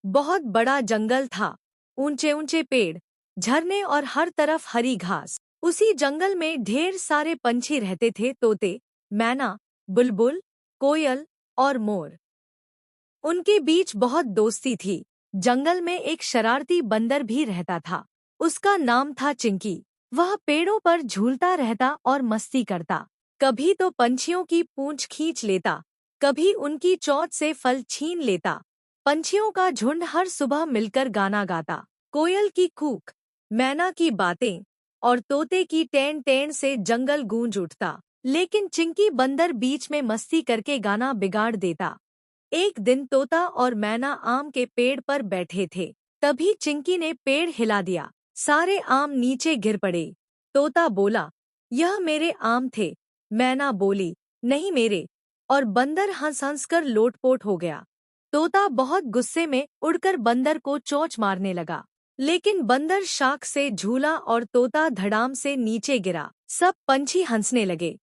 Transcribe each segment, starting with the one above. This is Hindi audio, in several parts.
बहुत बड़ा जंगल था। ऊंचे ऊंचे पेड़, झरने और हर तरफ हरी घास। उसी जंगल में ढेर सारे पंछी रहते थे, तोते, मैना, बुलबुल, कोयल और मोर। उनके बीच बहुत दोस्ती थी। जंगल में एक शरारती बंदर भी रहता था। उसका नाम था चिंकी। वह पेड़ों पर झूलता रहता और मस्ती करता। कभी तो पंछियों की पूंछ खींच लेता, कभी उनकी चोंच से फल छीन लेता। पंछियों का झुंड हर सुबह मिलकर गाना गाता। कोयल की कूक, मैना की बातें और तोते की टेन टेन से जंगल गूंज उठता। लेकिन चिंकी बंदर बीच में मस्ती करके गाना बिगाड़ देता। एक दिन तोता और मैना आम के पेड़ पर बैठे थे। तभी चिंकी ने पेड़ हिला दिया। सारे आम नीचे गिर पड़े। तोता बोला, यह मेरे आम थे। मैना बोली, नहीं मेरे। और बंदर हंस हंस कर लोटपोट हो गया। तोता बहुत गुस्से में उड़कर बंदर को चोंच मारने लगा। लेकिन बंदर शाख से झूला और तोता धड़ाम से नीचे गिरा। सब पंछी हंसने लगे।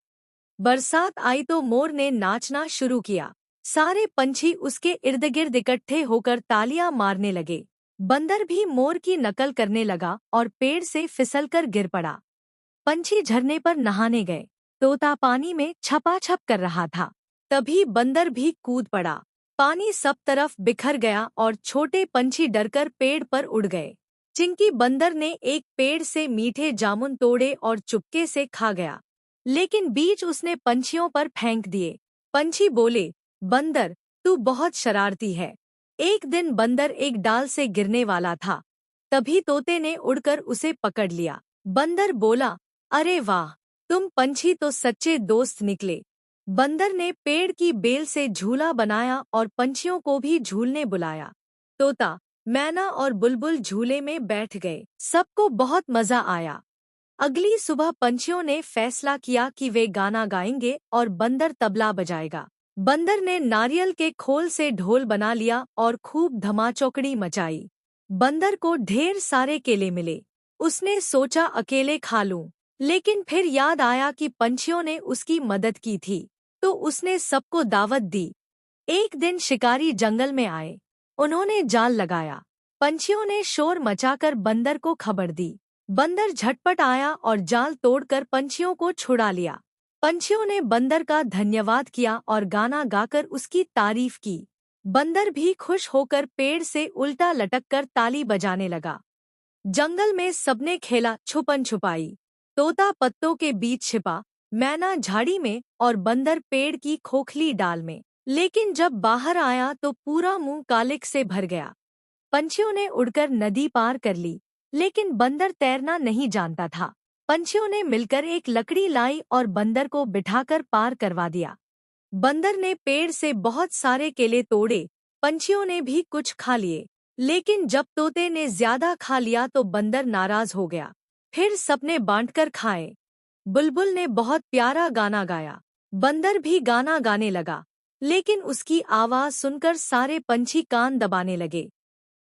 बरसात आई तो मोर ने नाचना शुरू किया। सारे पंछी उसके इर्द गिर्द इकट्ठे होकर तालियां मारने लगे। बंदर भी मोर की नकल करने लगा और पेड़ से फिसलकर गिर पड़ा। पंछी झरने पर नहाने गए। तोता पानी में छपाछप कर रहा था। तभी बंदर भी कूद पड़ा। पानी सब तरफ बिखर गया और छोटे पंछी डरकर पेड़ पर उड़ गए। चिंकी बंदर ने एक पेड़ से मीठे जामुन तोड़े और चुपके से खा गया। लेकिन बीज उसने पंछियों पर फेंक दिए। पंछी बोले, बंदर, तू बहुत शरारती है। एक दिन बंदर एक डाल से गिरने वाला था। तभी तोते ने उड़कर उसे पकड़ लिया। बंदर बोला, अरे वाह, तुम पंछी तो सच्चे दोस्त निकले। बंदर ने पेड़ की बेल से झूला बनाया और पंछियों को भी झूलने बुलाया। तोता, मैना और बुलबुल झूले में बैठ गए। सबको बहुत मजा आया। अगली सुबह पंछियों ने फैसला किया कि वे गाना गाएंगे और बंदर तबला बजाएगा। बंदर ने नारियल के खोल से ढोल बना लिया और खूब धमाचौकड़ी मचाई। बंदर को ढेर सारे केले मिले। उसने सोचा अकेले खा लूं, लेकिन फिर याद आया कि पंछियों ने उसकी मदद की थी, तो उसने सबको दावत दी। एक दिन शिकारी जंगल में आए। उन्होंने जाल लगाया। पंछियों ने शोर मचाकर बंदर को खबर दी। बंदर झटपट आया और जाल तोड़कर पंछियों को छुड़ा लिया। पंछियों ने बंदर का धन्यवाद किया और गाना गाकर उसकी तारीफ की। बंदर भी खुश होकर पेड़ से उल्टा लटककर ताली बजाने लगा। जंगल में सबने खेला छुपन छुपाई। तोता पत्तों के बीच छिपा, मैना झाड़ी में और बंदर पेड़ की खोखली डाल में। लेकिन जब बाहर आया तो पूरा मुंह कालिक से भर गया। पंछियों ने उड़कर नदी पार कर ली, लेकिन बंदर तैरना नहीं जानता था। पंछियों ने मिलकर एक लकड़ी लाई और बंदर को बिठाकर पार करवा दिया। बंदर ने पेड़ से बहुत सारे केले तोड़े। पंछियों ने भी कुछ खा लिए, लेकिन जब तोते ने ज्यादा खा लिया तो बंदर नाराज हो गया। फिर सबने बांटकर खाए। बुलबुल ने बहुत प्यारा गाना गाया। बंदर भी गाना गाने लगा, लेकिन उसकी आवाज सुनकर सारे पंछी कान दबाने लगे।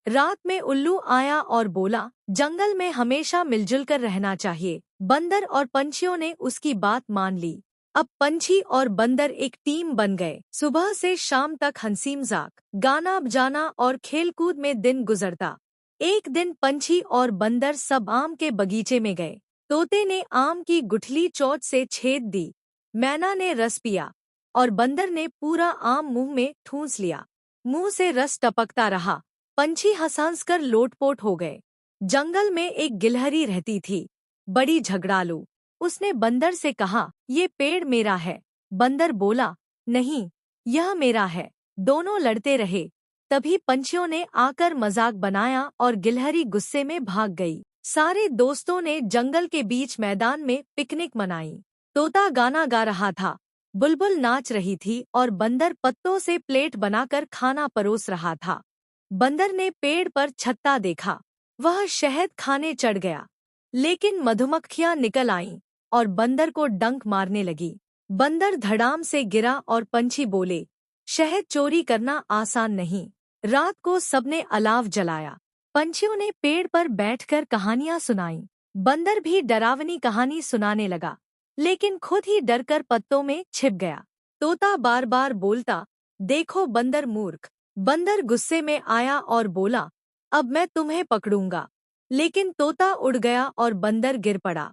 रात में उल्लू आया और बोला, जंगल में हमेशा मिलजुल कर रहना चाहिए। बंदर और पंछियों ने उसकी बात मान ली। अब पंछी और बंदर एक टीम बन गए। सुबह से शाम तक हंसी मजाक, गाना बजाना और खेलकूद में दिन गुजरता। एक दिन पंछी और बंदर सब आम के बगीचे में गए। तोते ने आम की गुठली चोंच से छेद दी। मैना ने रस पिया और बंदर ने पूरा आम मुंह में ठूंस लिया। मुंह से रस टपकता रहा। पंछी हंस कर लोटपोट हो गए। जंगल में एक गिलहरी रहती थी, बड़ी झगड़ालू। उसने बंदर से कहा, ये पेड़ मेरा है। बंदर बोला, नहीं, यह मेरा है। दोनों लड़ते रहे। तभी पंछियों ने आकर मजाक बनाया और गिलहरी गुस्से में भाग गई। सारे दोस्तों ने जंगल के बीच मैदान में पिकनिक मनाई। तोता गाना गा रहा था, बुलबुल नाच रही थी और बंदर पत्तों से प्लेट बनाकर खाना परोस रहा था। बंदर ने पेड़ पर छत्ता देखा। वह शहद खाने चढ़ गया, लेकिन मधुमक्खियां निकल आईं और बंदर को डंक मारने लगी। बंदर धड़ाम से गिरा और पंछी बोले, शहद चोरी करना आसान नहीं। रात को सबने अलाव जलाया। पंछियों ने पेड़ पर बैठकर कहानियां सुनाईं। बंदर भी डरावनी कहानी सुनाने लगा, लेकिन खुद ही डरकर पत्तों में छिप गया। तोता बार बार बोलता, देखो बंदर मूर्ख, बंदर गुस्से में आया और बोला, अब मैं तुम्हें पकड़ूंगा। लेकिन तोता उड़ गया और बंदर गिर पड़ा।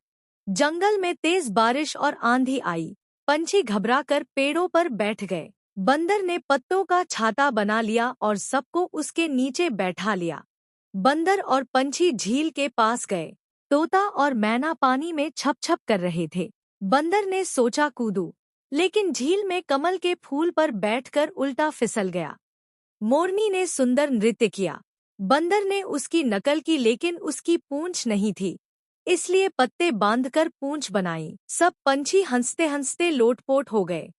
जंगल में तेज बारिश और आंधी आई। पंछी घबराकर पेड़ों पर बैठ गए। बंदर ने पत्तों का छाता बना लिया और सबको उसके नीचे बैठा लिया। बंदर और पंछी झील के पास गए। तोता और मैना पानी में छप छप कर रहे थे। बंदर ने सोचा कूदूं, लेकिन झील में कमल के फूल पर बैठकर उल्टा फिसल गया। मोरनी ने सुंदर नृत्य किया। बंदर ने उसकी नकल की, लेकिन उसकी पूंछ नहीं थी, इसलिए पत्ते बांधकर पूंछ बनाई। सब पंछी हंसते हंसते लोटपोट हो गए।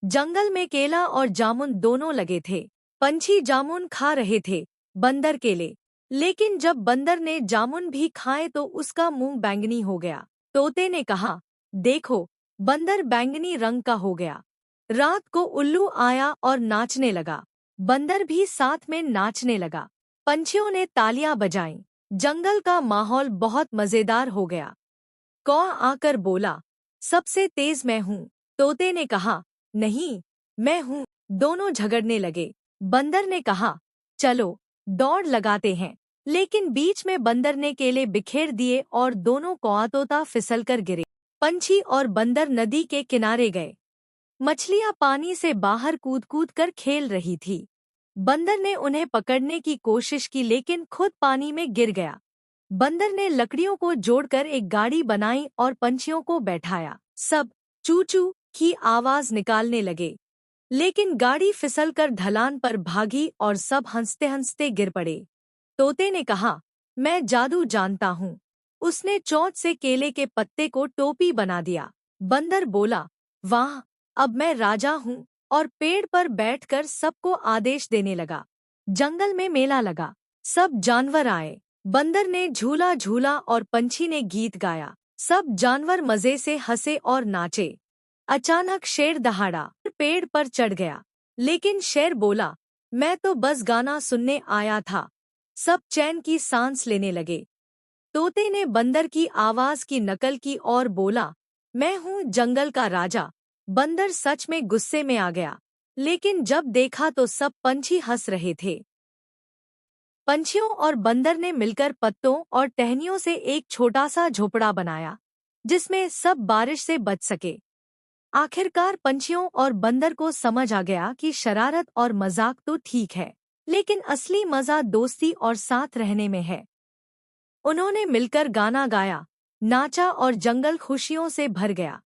जंगल में केला और जामुन दोनों लगे थे। पंछी जामुन खा रहे थे, बंदर केले। लेकिन जब बंदर ने जामुन भी खाए तो उसका मुंह बैंगनी हो गया। तोते ने कहा, देखो, बंदर बैंगनी रंग का हो गया। रात को उल्लू आया और नाचने लगा। बंदर भी साथ में नाचने लगा। पंछियों ने तालियां बजाईं। जंगल का माहौल बहुत मजेदार हो गया। कौआ आकर बोला, सबसे तेज मैं हूँ। तोते ने कहा, नहीं, मैं हूँ। दोनों झगड़ने लगे। बंदर ने कहा, चलो, दौड़ लगाते हैं। लेकिन बीच में बंदर ने केले बिखेर दिए और दोनों कौआ तोता फिसलकर गिरे। पंछी और बंदर नदी के किनारे गए। मछलियां पानी से बाहर कूद कूद कर खेल रही थी। बंदर ने उन्हें पकड़ने की कोशिश की, लेकिन खुद पानी में गिर गया। बंदर ने लकड़ियों को जोड़कर एक गाड़ी बनाई और पंछियों को बैठाया। सब चू चू की आवाज निकालने लगे। लेकिन गाड़ी फिसलकर ढलान पर भागी और सब हंसते हंसते गिर पड़े। तोते ने कहा, मैं जादू जानता हूँ। उसने चोंच से केले के पत्ते को टोपी बना दिया। बंदर बोला, वाह, अब मैं राजा हूँ, और पेड़ पर बैठकर सबको आदेश देने लगा। जंगल में मेला लगा। सब जानवर आए। बंदर ने झूला झूला और पंछी ने गीत गाया। सब जानवर मजे से हंसे और नाचे। अचानक शेर दहाड़ा, पेड़ पर चढ़ गया। लेकिन शेर बोला, मैं तो बस गाना सुनने आया था। सब चैन की सांस लेने लगे। तोते ने बंदर की आवाज की नकल की और बोला, मैं हूँ जंगल का राजा। बंदर सच में गुस्से में आ गया। लेकिन जब देखा तो सब पंछी हंस रहे थे। पंछियों और बंदर ने मिलकर पत्तों और टहनियों से एक छोटा सा झोपड़ा बनाया, जिसमें सब बारिश से बच सके। आखिरकार पंछियों और बंदर को समझ आ गया कि शरारत और मजाक तो ठीक है, लेकिन असली मजा दोस्ती और साथ रहने में है। उन्होंने मिलकर गाना गाया, नाचा और जंगल खुशियों से भर गया।